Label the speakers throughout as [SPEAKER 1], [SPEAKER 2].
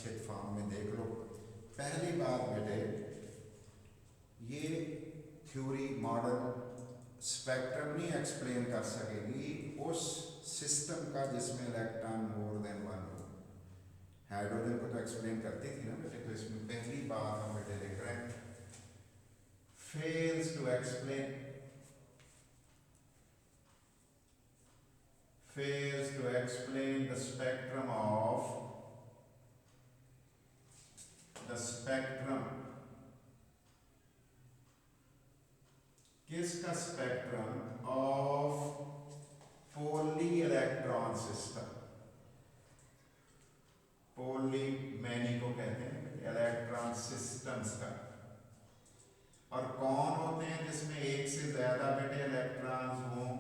[SPEAKER 1] व्यवस्थित फॉर्म में देख लो। पहली बात बेटे, ये थ्योरी मॉडल स्पेक्ट्रम नहीं एक्सप्लेन कर सकेगी उस सिस्टम का जिसमें इलेक्ट्रॉन मोर देन वन हो। हाइड्रोजन को तो एक्सप्लेन करती थी ना बेटे। तो इसमें पहली बात हम बेटे लिख रहे हैं, fails to explain the spectrum किसका spectrum of poly electron system. Poly many को कहते हैं इलेक्ट्रॉन सिस्टम्स का। और कौन होते हैं जिसमें एक से ज्यादा बेटे इलेक्ट्रॉन्स हों,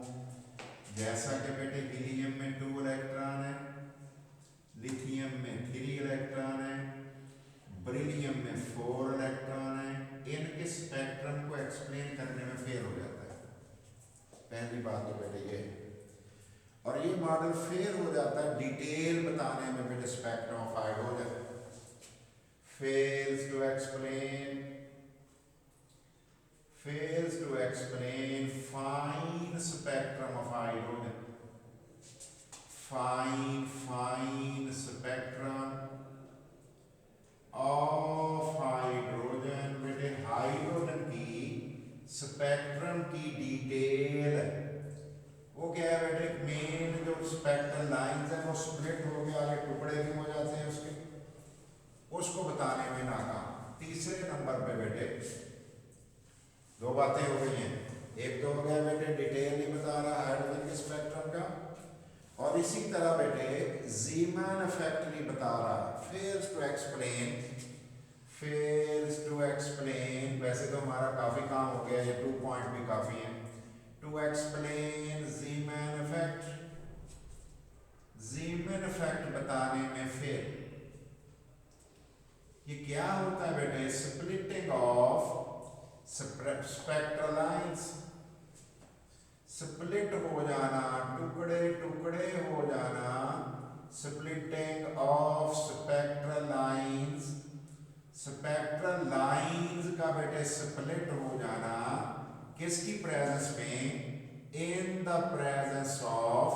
[SPEAKER 1] जैसा कि बेटे हीलियम में 2 इलेक्ट्रॉन है, लिथियम में 3 इलेक्ट्रॉन है, बेरिलियम में 4 इलेक्ट्रॉन है। इनके स्पेक्ट्रम को एक्सप्लेन करने में फेल हो जाता है। पहली बात तो बेटे ये, और ये मॉडल फेल हो जाता है डिटेल बताने में बेटे। Spectrum of hydrogen fails to explain fine spectrum of hydrogen, fine spectrum of hydrogen। बेटे हाइड्रोजन की स्पेक्ट्रम की डिटेल वो क्या है बेटे, मेन जो स्पेक्ट्रल लाइंस है वो स्प्लिट हो के आगे टुकड़े भी हो जाते हैं उसके, उसको बताने में नाकाम। तीसरे नंबर पे बेटे 2 बातें हो गई हैं। एक तो हो गया बेटे डिटेल नहीं बता रहा हाइड्रोजन के स्पेक्ट्रम का, और इसी तरह बेटे ज़ीमैन इफेक्ट नहीं बता रहा। फेल्स टू एक्सप्लेन, वैसे तो हमारा काफी काम हो गया, ये 2 पॉइंट भी काफी हैं। टू एक्सप्लेन ज़ीमैन इफेक्ट बताने में फेल। ये क्या होता है बेटे, splitting of spectral lines, split हो जाना, टुकड़े टुकड़े हो जाना, स्प्लिटिंग ऑफ स्पेक्ट्रल लाइंस का बेटे स्प्लिट हो जाना किसकी प्रेजेंस में, इन द प्रेजेंस ऑफ,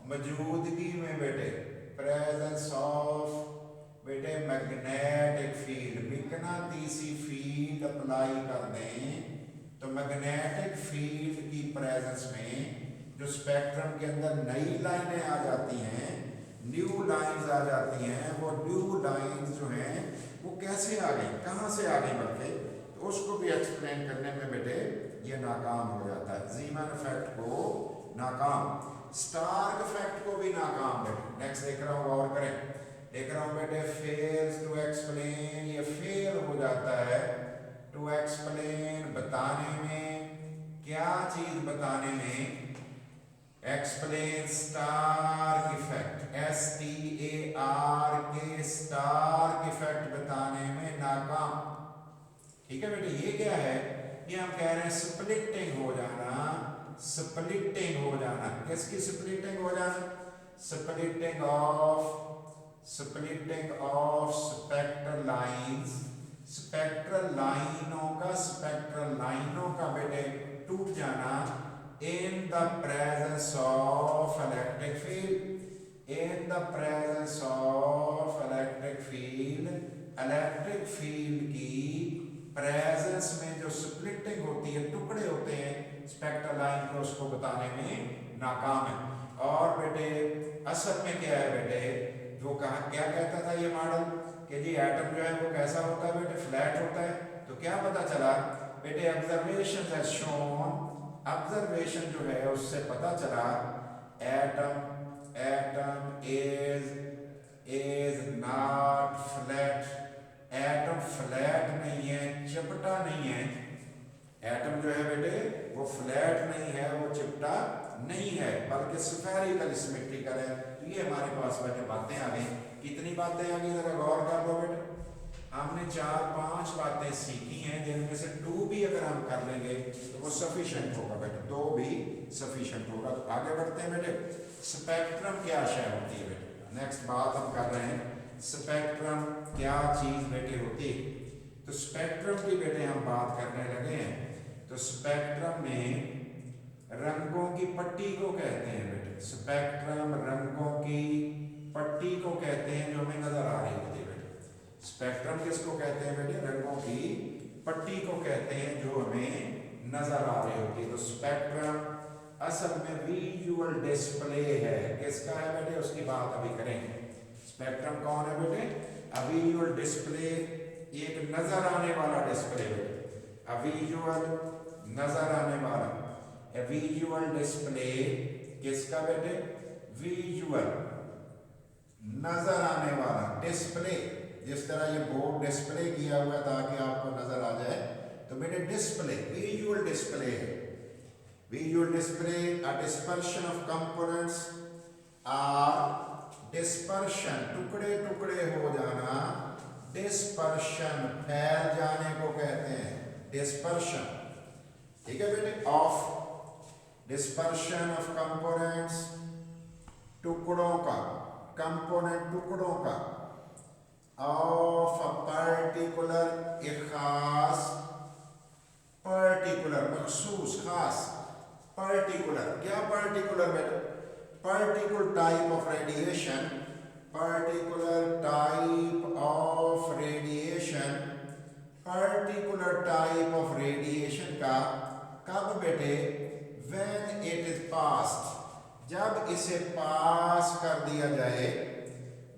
[SPEAKER 1] मौजूदगी में बेटे, प्रेजेंस ऑफ बेटे मैग्नेटिक फील्ड, मकनातीसी फील्ड अप्लाई कर दें तो मैग्नेटिक फील्ड की प्रेजेंस में जो स्पेक्ट्रम के अंदर नई लाइनें आ जाती हैं, न्यू लाइंस आ जाती हैं, वो न्यू लाइंस जो हैं वो कैसे आ गई, कहाँ से आ गई बल्कि, तो उसको भी एक्सप्लेन करने में बेटे ये नाकाम हो जाता है। ज़ीमैन इफेक्ट को नाकाम, स्टार्क इफेक्ट को भी नाकाम बेटे। नेक्स्ट देख रहा हूँ, और करें, देख रहा हूं बेटे फेल्स टू एक्सप्लेन, ये फेल हो जाता है टू एक्सप्लेन बताने में, क्या चीज बताने में, explain Stark effect, STARK Stark effect बताने में नाकाम। ठीक है बेटे, ये क्या है, ये हम कह रहे हैं स्प्लिटिंग हो जाना, स्प्लिटिंग हो जाना, किसकी स्प्लिटिंग हो जाना, splitting of spectral lines, spectral लाइनों का बेटे टूट जाना, in the presence of electric field, in the presence of electric field की प्रेजेंस में जो स्प्लिटिंग होती है, टुकड़े होते हैं स्पेक्ट्रल लाइन को, उसको बताने में नाकाम है। और बेटे असल में क्या है बेटे, जो कहा क्या कहता था ये मॉडल कि जी एटम जो है वो कैसा होता है बेटे, फ्लैट होता है। तो क्या पता चला बेटे, ऑब्जर्वेशन हैज शोन, ऑब्जर्वेशन जो है उससे पता चला atom is not flat, atom flat नहीं है, चिपटा नहीं है। एटम जो है बेटे वो फ्लैट नहीं है, वो चिपटा नहीं है, बल्कि स्फेरिकल सिमेट्रिकल है। तो ये हमारे पास बेटे बातें आ गई। कितनी बातें आ गई जरा गौर कर लो बेटे। हमने 4-5 बातें सीखी हैं, जिनमें से 2 भी अगर हम कर लेंगे तो वो सफिशिएंट होगा बेटे, 2 भी सफिशिएंट होगा। तो आगे बढ़ते हैं बेटे, स्पेक्ट्रम क्या शय होती है बेटे। नेक्स्ट बात हम कर रहे हैं स्पेक्ट्रम क्या चीज बेटे होती है। तो स्पेक्ट्रम की बेटे हम बात करने लगे हैं। तो स्पेक्ट्रम में रंगों की पट्टी को कहते हैं बेटे, स्पेक्ट्रम रंगों की पट्टी को कहते हैं जो हमें नजर आ रही होती है बेटे। स्पेक्ट्रम किसको कहते हैं बेटे, रंगों की पट्टी को कहते हैं जो हमें नजर आ रही होती है। तो स्पेक्ट्रम असल में विजुअल डिस्प्ले है, किसका है बेटे, उसकी बात अभी करेंगे। स्पेक्ट्रम कौन है बेटे, अ विजुअल डिस्प्ले, एक नजर आने वाला डिस्प्ले बेटे, अ विजुअल नजर आने वाला, ए विजुअल डिस्प्ले किसका बेटे, विजुअल नजर आने वाला डिस्प्ले। जिस तरह ये बोर्ड डिस्प्ले किया हुआ है ताकि आपको नजर आ जाए, तो बेटे डिस्प्ले विजुअल डिस्प्ले है। Visual display a dispersion of components, or dispersion टुकड़े टुकड़े हो जाना, डिस्पर्शन फैल जाने को कहते हैं डिस्पर्शन, ठीक है बेटे, ऑफ डिस्पर्शन ऑफ कंपोनेंट्स, टुकड़ों का, कंपोनेंट टुकड़ों का, ऑफ अ पर्टिकुलर, एक खास, पर्टिकुलर मखसूस खास, पर्टिकुलर क्या पर्टिकुलर बेटा, particular type of radiation, particular type of radiation, particular type of radiation का कब बेटे, व्हेन इट इज पास्ड, जब इसे पास कर दिया जाए,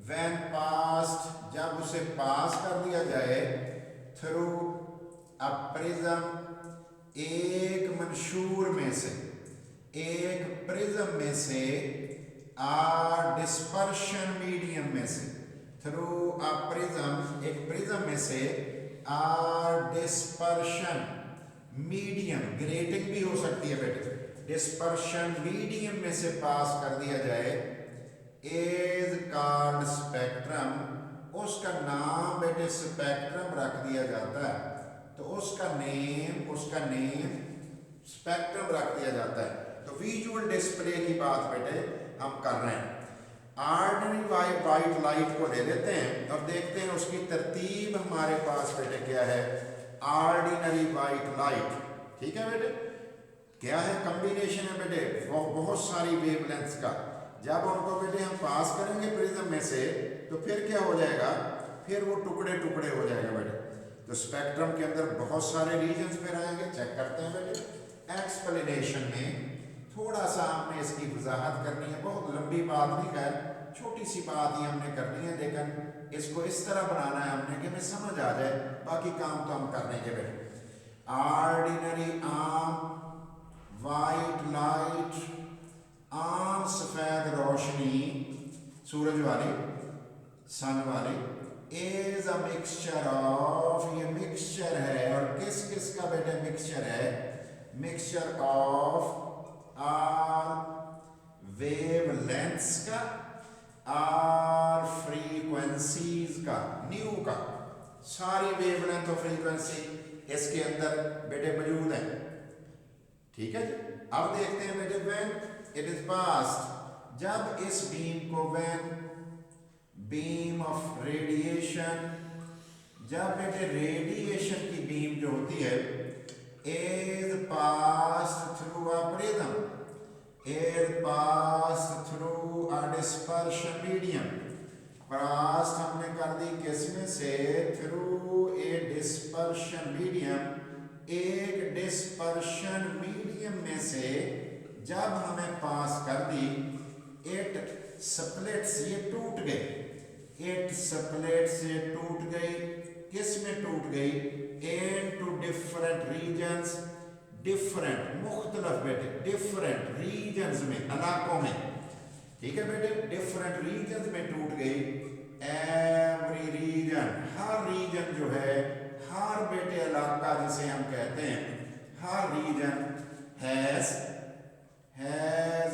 [SPEAKER 1] व्हेन पास्ड, जब उसे पास कर दिया जाए, थ्रू अ प्रिज्म, एक मंशूर में से, एक प्रिज्म में से, आ डिस्पर्शन मीडियम में से, थ्रू अ प्रिज्म, एक प्रिज्म में से, आ डिस्पर्शन मीडियम, ग्रेटिंग भी हो सकती है बेटे, डिस्पर्शन मीडियम में से पास कर दिया जाए, इज कॉल्ड स्पेक्ट्रम, उसका नाम बेटे स्पेक्ट्रम रख दिया जाता है। तो उसका नेम स्पेक्ट्रम रख दिया जाता है। तो विजुअल डिस्प्ले की बात बेटे हम कर रहे हैं। ऑर्डिनरी वाइट लाइट को ले लेते हैं और देखते हैं उसकी तरतीब हमारे पास बेटे क्या है। ऑर्डिनरी वाइट लाइट, ठीक है बेटे, क्या है, कॉम्बिनेशन है बेटे बहुत सारी वेवलेंथ्स का। जब उनको बेटे हम पास करेंगे प्रिज्म में से, तो फिर क्या हो जाएगा, फिर वो टुकड़े टुकड़े हो जाएगा बेटे। तो स्पेक्ट्रम के अंदर बहुत सारे रीजन्स फिर आएंगे, चेक करते हैं बेटे। एक्सप्लेनेशन में थोड़ा सा हमने इसकी वजाहत करनी है, बहुत लंबी बात नहीं, खैर छोटी सी बात ही हमने करनी है, लेकिन इसको इस तरह बनाना है हमने कि हमें समझ आ जाए, बाकी काम तो हम कर लेंगे बेटे। ऑर्डिनरी आम वाइट लाइट, आम सफेद रोशनी, सूरज वाली, सन वाली, इज अ मिक्सचर ऑफ, ये मिक्सचर है, और किस किस का बेटे मिक्सचर है, मिक्सचर ऑफ आर वेवलेंथ्स का, आर फ्रीक्वेंसीज का, न्यू का, सारी वेवलेंथ और फ्रीक्वेंसी इसके अंदर बेटे मौजूद है, ठीक है जी। अब देखते हैं बेटे व्हेन इट इज पास्ड, जब इस बीम को, व्हेन बीम ऑफ रेडिएशन, जब बेटे रेडिएशन की बीम जो होती है, is passed through a prism, is passed through a dispersion medium, passed हमने कर दी किसमें से, थ्रू ए डिस्पर्शन मीडियम, एक डिस्पर्शन मीडियम में से जब हमें पास कर दी, इट स्प्लिट्स, ये टूट गई, इट स्प्लिट्स, से टूट गई, किस में टूट गई, इनटू डिफरेंट रीजन्स, डिफरेंट मुख्तलिफ बेटे, डिफरेंट रीजन्स में, इलाकों में, ठीक है बेटे, डिफरेंट रीजन्स में टूट गई। एवरी रीजन, हर रीजन जो है, हर बेटे इलाका जिसे हम कहते हैं, हर रीजन हैज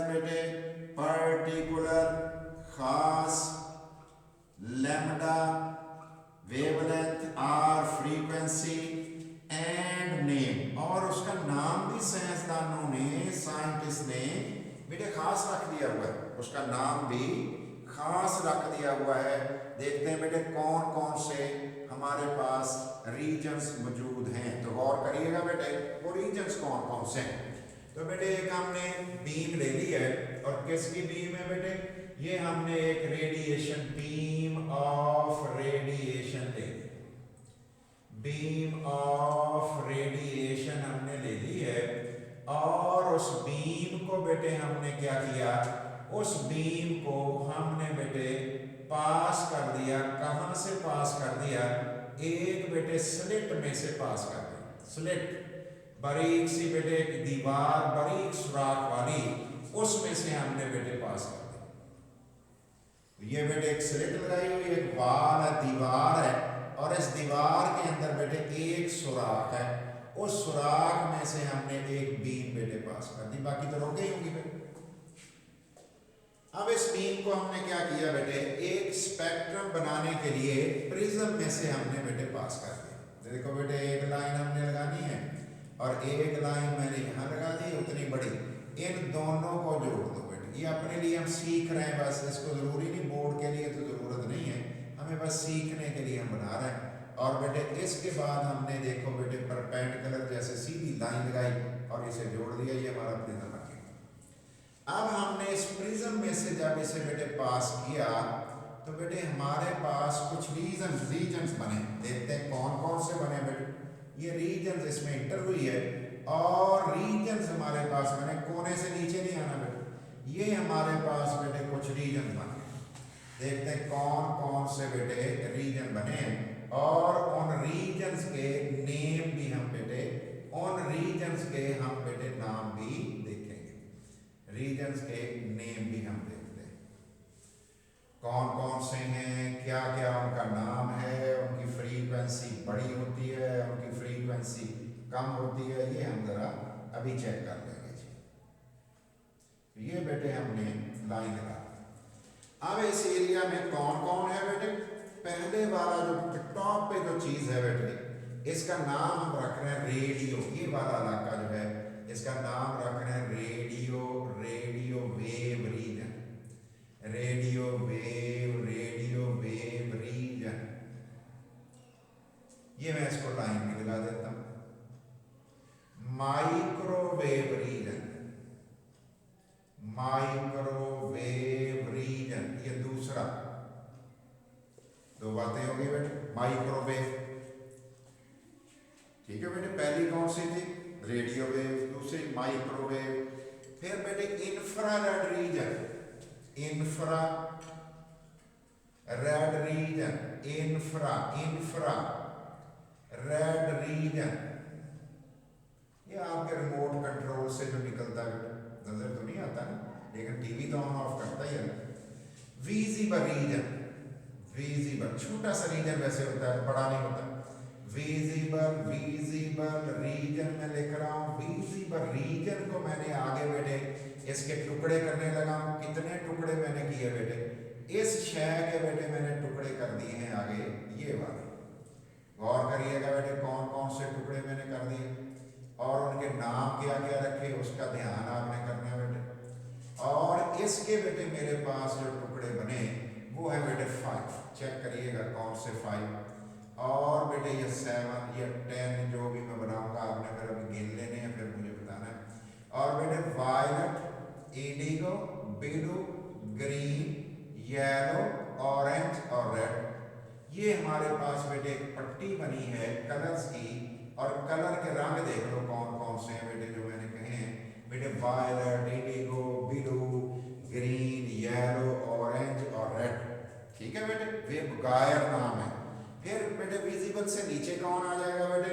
[SPEAKER 1] बेटे पर्टिकुलर खास lambda wavelength or frequency and name, और उसका नाम भी साइंसदानों ने, साइंटिस्ट ने बेटे खास रख दिया हुआ है, उसका नाम भी खास रख दिया हुआ है। देखते हैं बेटे कौन कौन से हमारे पास रीजन्स मौजूद हैं। तो गौर करिएगा बेटे वो रीजन्स कौन कौन से हैं। तो बेटे एक हमने बीम ले ली है, और किसकी बीम है बेटे, ये हमने एक रेडिएशन बीम ऑफ रेडिएशन ले ली, बीम ऑफ रेडिएशन हमने ले ली है। और उस बीम को बेटे हमने क्या किया, उस बीम को हमने बेटे पास कर दिया। कहां से पास कर दिया, एक बेटे स्लिट में से पास कर दिया। स्लिट बारीक सी बेटे एक दीवार, बारीक सुराख वाली, उसमें से हमने बेटे पास कर दिया। ये बेटे एक स्लिट लगाई हुई, एक वाल है, दीवार है, और इस दीवार के अंदर बेटे एक सुराख है, उस सुराख में से हमने एक बीम बेटे पास कर दी, बाकी तो रुक गई होंगी बेटे। अब इस बीम को हमने क्या किया बेटे, एक स्पेक्ट्रम बनाने के लिए प्रिज्म में से हमने बेटे पास कर दिया। देखो बेटे एक लाइन हमने लगानी है और एक लाइन मैंने यहाँ लगा दी उतनी बड़ी, इन दोनों को जोड़ दो बेटे। ये अपने लिए हम सीख रहे हैं, बस इसको जरूरी नहीं, बोर्ड के लिए तो जरूरत नहीं है, हमें बस सीखने के लिए हम बना रहे हैं। और बेटे इसके बाद हमने देखो बेटे परपेंडिकुलर जैसे सीधी लाइन लगाई और इसे जोड़ दिया, ये हमारा प्रिज्म बन गया। अब हमने इस प्रिज्म में से जब इसे बेटे पास किया तो बेटे हमारे पास कुछ रीजन्स बने। देखते हैं कौन कौन से बने बेटे। ये रीजन्स इसमें इंटर हुई है, और रीजन्स हमारे पास बने, कोने से नीचे नहीं आना बेटे, ये हमारे पास बेटे कुछ रीजन बने। देखते हैं कौन कौन से बेटे रीजन बने, और उन रीजन्स के नेम भी हम बेटे, उन रीजन्स के हम बेटे नाम भी देखेंगे, रीजन्स के नेम भी हम देखते हैं कौन कौन से हैं, क्या क्या उनका नाम है, उनकी फ्रीक्वेंसी बड़ी होती है, उनकी फ्रीक्वेंसी कम होती है, ये हम जरा अभी चेक कर लेंगे जी। ये बेटे हमने लाइन लगा। अब इस एरिया में कौन कौन है बेटे, पहले वाला जो टॉप पे जो चीज है बेटे, इसका नाम हम रख रहे हैं रेडियो। ये वाला इलाका जो है इसका नाम रख रहे हैं radio, radio wave region, radio wave region. ये मैं इसको लाइन भी लगा देता हूं, माइक्रोवेव रीजन, माइक्रोवेव रीजन, ये दूसरा, दो बातें होगी बेटे, माइक्रोवेव, ठीक है बेटे। पहली कौन सी थी, रेडियो वेव, दूसरी माइक्रोवेव। फिर बेटे infrared reason, infra red region, infra red region, ये आपके रिमोट कंट्रोल से जो निकलता है बेटे, नजर तो नहीं आता ना, लेकिन टीवी तो ऑन ऑफ करता ही है। विजिबल रीजन, विजिबल छोटा सा रीजन वैसे होता है, बड़ा नहीं होता। विजिबल रीजन में लिख रहा हूं, विजिबल रीजन को मैंने आगे बेटे इसके टुकड़े करने लगा हूं। कितने टुकड़े मैंने किए बेटे, इस शय के बेटे मैंने टुकड़े कर दिए हैं आगे, ये वाले। गौर करिएगा बेटे कौन कौन से टुकड़े मैंने कर दिए, और उनके नाम क्या क्या रखे उसका ध्यान आपने करना है बेटे। और इसके बेटे मेरे पास जो टुकड़े बने वो है बेटे 5, चेक करिएगा कौन से 5, और बेटे ये 7 या 10 जो भी मैं बनाऊंगा आपने फिर अभी गिन लेने हैं, फिर मुझे बताना है। और बेटे violet, indigo, blue, green, yellow, orange और रेड, ये हमारे पास बेटे एक पट्टी बनी है कलर्स की, और कलर के रंग देख लो कौन कौन से हैं बेटे जो मैंने कहे हैं बेटे, violet, indigo, blue, green, yellow, orange और रेड, ठीक है बेटे। वेव गायर नाम है। फिर बेटे विजिबल से नीचे कौन आ जाएगा बेटे,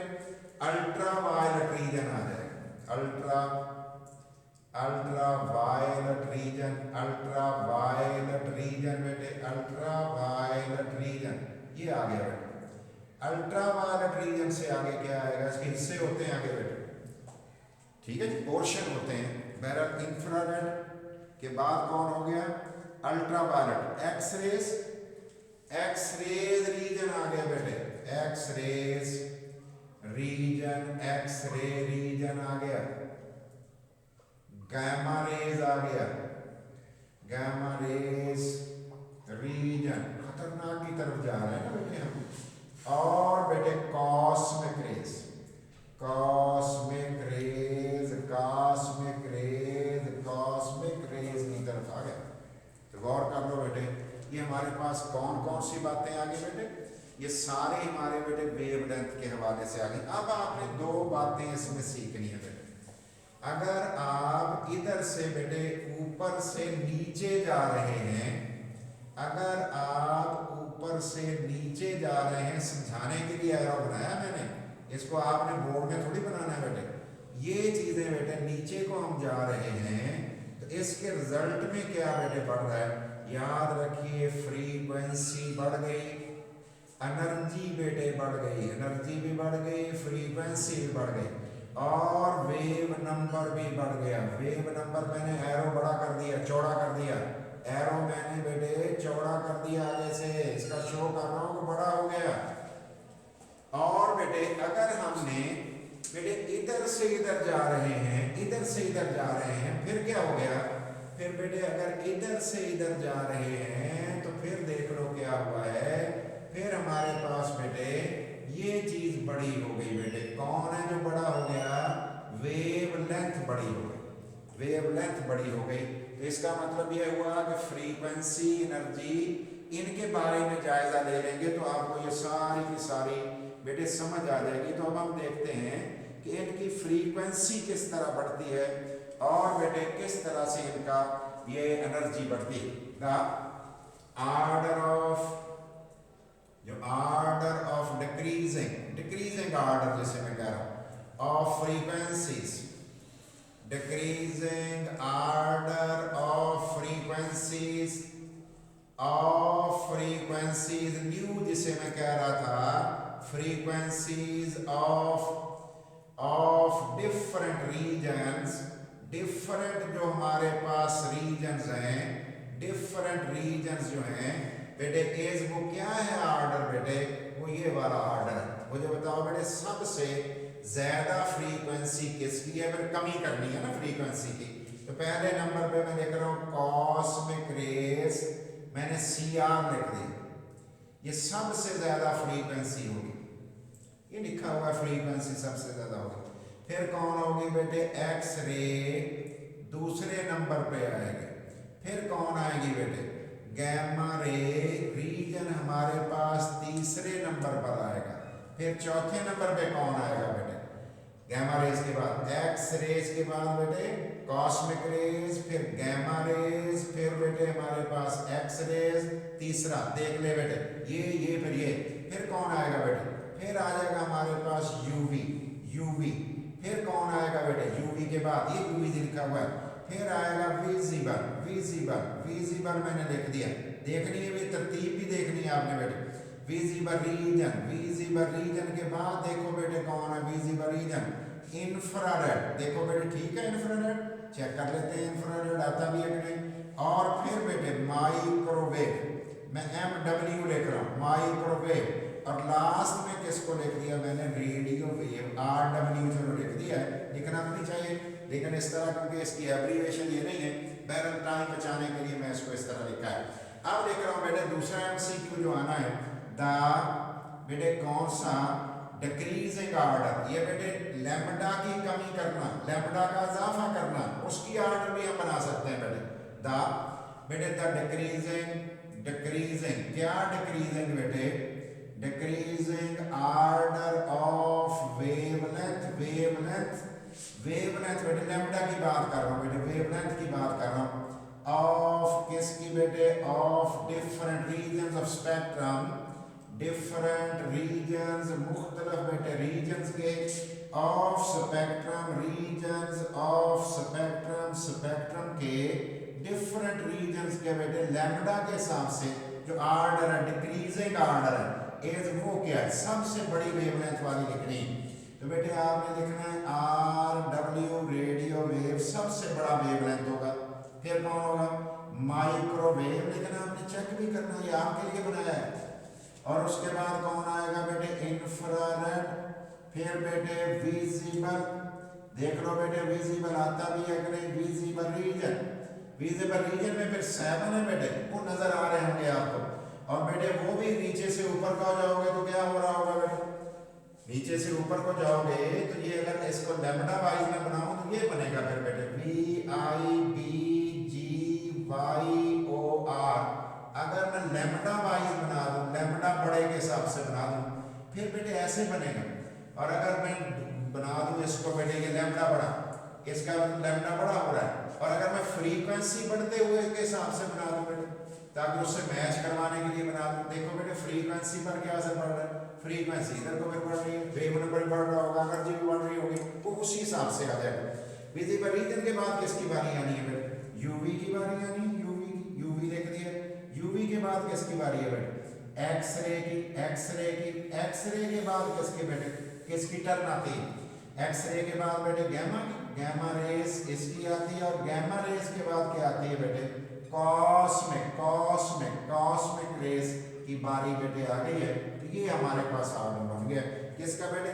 [SPEAKER 1] अल्ट्रा वायलेट रीजन आ जाएगा, ultraviolet region, ultraviolet region बेटे, अल्ट्रा वायलेट रीजन, ये आ गया बेटे। अल्ट्रा वायलेट रीजन से आगे क्या आएगा, इसके हिस्से होते हैं आगे बेटे, ठीक है जी, पोर्शन होते हैं। बहरहाल इंफ्रारेड के बाद कौन हो गया, अल्ट्रा वायलेट, एक्सरेज रीजन आ गया बेटे, एक्सरेज रीजन, एक्सरे रीजन आ गया। गामा रेज आ गया, गामा रेज रीजन, खतरनाक खतरनाक की तरफ जा रहे हैं ना बेटे हम। और बेटे cosmic rays, cosmic rays, cosmic rays, cosmic rays की तरफ आ गया। तो गौर कर लो बेटे, ये हमारे पास कौन कौन सी बातें आ गई बेटे, ये सारे हमारे बेटे वेवलेंथ के हवाले से आ गई। अब आपने दो बातें इसमें सीखनी है बेटे। अगर आप इधर से बेटे ऊपर से नीचे जा रहे हैं, अगर आप ऊपर से नीचे जा रहे हैं, समझाने के लिए एरो बनाया मैंने, इसको आपने बोर्ड में थोड़ी बनाना है बेटे। ये चीजें बेटे नीचे को हम जा रहे हैं तो इसके रिजल्ट में क्या बेटे बढ़ रहा है, याद रखिए फ्रीक्वेंसी बढ़ गई, एनर्जी बेटे बढ़ गई, एनर्जी भी बढ़ गई, फ्रीक्वेंसी भी बढ़ गई और वेव नंबर भी बढ़ गया। वेव नंबर मैंने एरो बड़ा कर दिया, चौड़ा कर दिया, एरो मैंने बेटे चौड़ा कर दिया आगे से, इसका शो कर रहा हूं कि बड़ा हो गया। और बेटे अगर हमने बेटे इधर से इधर जा रहे हैं, इधर से इधर जा रहे हैं, फिर क्या हो गया, फिर बेटे अगर इधर से इधर जा रहे हैं तो फिर देख लो क्या हुआ है, फिर हमारे पास बेटे ये चीज बड़ी हो गई बेटे। कौन है जो बड़ा हो गया, वेवलेंथ बड़ी हो गई, वेवलेंथ बड़ी हो गई। तो इसका मतलब यह हुआ कि फ्रीक्वेंसी, एनर्जी, इनके बारे में जायजा ले लेंगे तो आपको ये सारी की सारी बेटे समझ आ जाएगी। तो अब हम देखते हैं कि इनकी फ्रीक्वेंसी किस तरह बढ़ती है और बेटे किस तरह से इनका ये एनर्जी बढ़ती है। द आर्डर ऑफ, जो order of decreasing, decreasing order जैसे मैं कह रहा हूं, of frequencies, decreasing order of frequencies, of frequencies new जिसे मैं कह रहा था, frequencies of different regions, different जो हमारे पास रीजन्स हैं, डिफरेंट रीजन्स जो हैं बेटे, एज वो क्या है आर्डर बेटे, वो ये वाला आर्डर है। मुझे बताओ बेटे सबसे ज्यादा फ्रीक्वेंसी किसकी है, फिर कमी करनी है ना फ्रीक्वेंसी की। तो पहले नंबर पे मैं लिख रहा हूं कॉस्मिक रेज, मैंने CR लिख दी, ये सबसे ज्यादा फ्रीक्वेंसी होगी, ये लिखा हुआ फ्रीक्वेंसी सबसे ज्यादा होगी। फिर कौन होगी बेटे, एक्स रे दूसरे नंबर पे आएगी। फिर कौन आएगी बेटे, गैमा रे, रीजन हमारे पास तीसरे नंबर पर आएगा। फिर चौथे नंबर पे कौन आएगा बेटे, गैमा रेज के बाद एक्स रेज के बाद बेटे कॉस्मिक रेज, फिर गैमा रेज, फिर बेटे हमारे पास एक्स रेज, तीसरा देख ले बेटे ये फिर कौन आएगा बेटे, फिर आ जाएगा हमारे पास यूवी, यूवी, फिर कौन आएगा बेटे, यूवी के बाद ये यूवी लिखा हुआ है, फिर आएगा विजिबल, विजिबल, विजिबल मैंने लिख दिया, देखनी है भी तरतीब भी देखनी है आपने बेटे। विजिबल रीजन, विजिबल रीजन के बाद देखो बेटे कौन है विजिबल रीजन, इंफ्रारेड, देखो बेटे ठीक है इंफ्रारेड, चेक कर लेते हैं इंफ्रारेड आता भी है कि नहीं। और फिर बेटे माइक्रोवेव, मैं MW लिख रहा हूँ माइक्रोवेव, और लास्ट में किसको लिख दिया मैंने, रेडियो वेव, RW चलो लिख दिया है, लिखना तो नहीं चाहिए लेकिन इस तरह क्योंकि इसकी एब्रीविएशन ये नहीं है, बहरहाल टाइम बचाने के लिए मैं इसको इस तरह लिखा है। अब लिख रहा हूँ बेटे दूसरा MCQ जो आना है, द बेटे कौन सा, डिक्रीजिंग आर्डर, ये बेटे लैम्बडा की कमी करना, लैम्बडा का इजाफा करना, उसकी आर्डर भी हम बना सकते हैं बेटे। द बेटे द डिक्रीजिंग, डिक्रीजिंग क्या डिक्रीजिंग बेटे, decreasing order of wavelength, wavelength, wavelength बेटे लैम्बडा की बात कर रहा हूँ बेटे, वेवलेंथ की बात कर रहा हूँ, ऑफ किसकी बेटे, of different regions of spectrum, different regions, मुख्तलिफ बेटे रीजन्स के, of spectrum, regions of spectrum, spectrum के डिफरेंट रीजन्स के बेटे लैम्बडा के हिसाब से जो आर्डर है, डिक्रीजिंग आर्डर है, एज वो क्या है, सबसे बड़ी वेवलेंथ वाली लिखनी। तो बेटे आपने लिखना है RW रेडियो वेव सबसे बड़ा वेवलेंथ होगा। फिर कौन होगा, माइक्रोवेव लिखना, आपने चेक भी करना, ये आपके लिए बनाया है। और उसके बाद कौन आएगा बेटे, इंफ्रारेड, फिर बेटे विजिबल, देख लो बेटे विजिबल आता भी है कि नहीं, विजिबल रीजन, विजिबल रीजन में फिर 7 है बेटे, वो नजर आ रहे होंगे आपको। और बेटे वो भी नीचे से ऊपर को जाओगे तो क्या हो रहा होगा बेटे, नीचे से ऊपर को जाओगे तो ये अगर इसको लैम्डा वाइज में बनाऊं तो ये बनेगा फिर बेटे VIBGYOR। अगर मैं लैम्डा वाइज बना दूं, लैम्डा बड़े के हिसाब से बना दूं, फिर बेटे ऐसे बनेगा। और अगर मैं बना दूं इसको बेटे ये लैम्डा बड़ा, इसका लैम्डा बड़ा हो रहा है, और अगर मैं फ्रीक्वेंसी बढ़ते हुए के हिसाब से बना दूं बेटे, ताकि उससे मैच करवाने के लिए बना दूं, देखो बेटे फ्रीक्वेंसी पर क्या असर पड़ रहा है, फ्रीक्वेंसी इधर को फिर बढ़ रही है, वेव नंबर बढ़ रहा होगा, एनर्जी भी बढ़ रही होगी, वो उसी हिसाब से आ जाएगा। विजिबल रीजन के बाद किसकी बारी आनी है बेटे, यूवी की बारी आनी है, यूवी की, यूवी लिख दिया। यूवी के बाद किसकी बारी है बेटे, एक्सरे की, एक्सरे की, एक्सरे के बाद किसकी बेटे, किसकी टर्न आती है, एक्सरे के बाद बेटे गैमा की, गैमा रेस इसकी आती है, और गैमा रेस के बाद क्या आती है बेटे, कॉस्मिक, कॉस्मिक, कॉस्मिक रेस की बारी बेटे आ गई है। तो ये हमारे पास ऑर्डर बन गया किसका बेटे,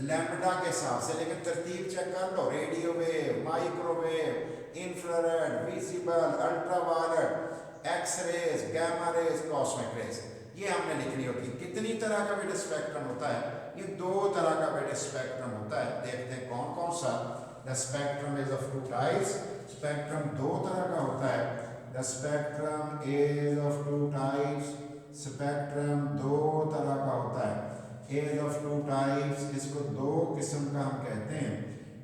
[SPEAKER 1] लैम्डा के हिसाब से। लेकिन तरतीब चेक कर लो, radio wave, microwave, infrared, visible, ultraviolet, X rays, gamma rays, cosmic rays, ये हमने लिखनी होती है। कितनी तरह का बेटे स्पेक्ट्रम होता है, ये दो तरह का बेटे स्पेक्ट्रम होता है। देखते हैं कौन कौन सा। The spectrum is of two types, spectrum दो तरह का होता है। The spectrum is of two types, spectrum दो तरह का होता है। इज ऑफ टू टाइप्स, इसको दो किस्म का हम कहते हैं,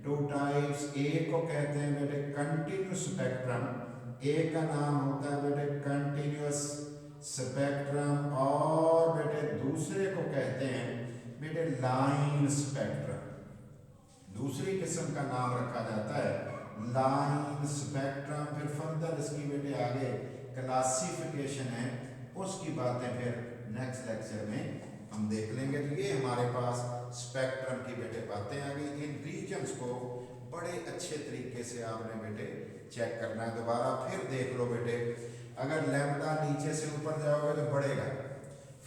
[SPEAKER 1] टू टाइप्स। एक को कहते हैं बेटे कंटिन्यूस स्पेक्ट्रम, एक का नाम होता है बेटे कंटिन्यूस स्पेक्ट्रम, और बेटे दूसरे को कहते हैं बेटे लाइन स्पेक्ट्रम। दूसरी किस्म का नाम रखा जाता है लाइन स्पेक्ट्रम। फिर फर्दर इसकी बेटे आगे क्लासिफिकेशन है, उसकी बातें फिर नेक्स्ट लेक्चर में हम देख लेंगे। तो ये हमारे पास स्पेक्ट्रम की बेटे बातें आ गई। इन रीजन्स को बड़े अच्छे तरीके से आपने बेटे चेक करना है। दोबारा फिर देख लो बेटे, अगर लैम्डा नीचे से ऊपर जाओगे तो बढ़ेगा,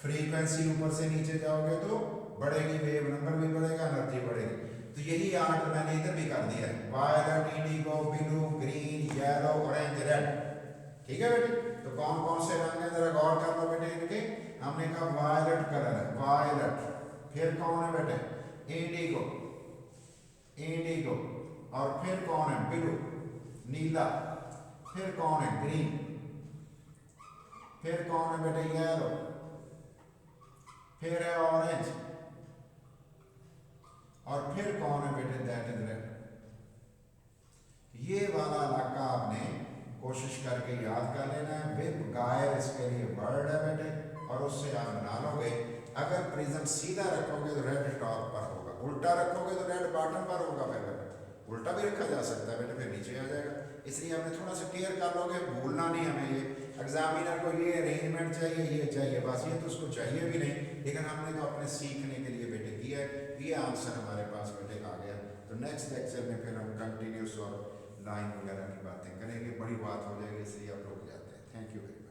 [SPEAKER 1] फ्रीक्वेंसी ऊपर से नीचे जाओगे तो बढ़ेगी, वेव नंबर भी बढ़ेगा, एनर्जी बढ़ेगी। तो यही आर्ट मैंने इधर भी कर दिया है, violet, indigo, blue, green, yellow, orange, red. ठीक है बेटे, तो कौन कौन से रंग है जरा गौर कर लो बेटे इनके। हमने कहा वायलेट कलर है, वायलेट। फिर कौन है बेटे, इंडिगो, इंडिगो, और फिर कौन है ब्लू, नीला। फिर कौन है ग्रीन, फिर कौन है बेटे येलो, फिर है ऑरेंज, और फिर कौन है बेटे दैट इज रेड। ये वाला इलाका आपने कोशिश करके याद कर लेना है। विप गायर इसके लिए वर्ड है बेटे, और उससे आप बना लोगे। अगर प्रिज्म सीधा रखोगे तो रेड टॉप पर होगा, उल्टा रखोगे तो रेड बॉटम पर होगा। फिर बेटे उल्टा भी रखा जा सकता है बेटे, फिर नीचे आ जाएगा। इसलिए हमने थोड़ा सा केयर कर लोगे, भूलना नहीं हमें। ये एग्जामिनर को ये अरेंजमेंट चाहिए, ये चाहिए, बस ये तो उसको चाहिए भी नहीं, लेकिन हमने तो अपने सीखने के लिए बेटे किया है। ये आंसर हमारे पास बेटे आ गया। तो नेक्स्ट लेक्चर में फिर हम कंटिन्यूस और लाइन वगैरह की बातें करेंगे, बड़ी बात हो जाएगी, इसलिए आप रुक जाते हैं। Thank you very much.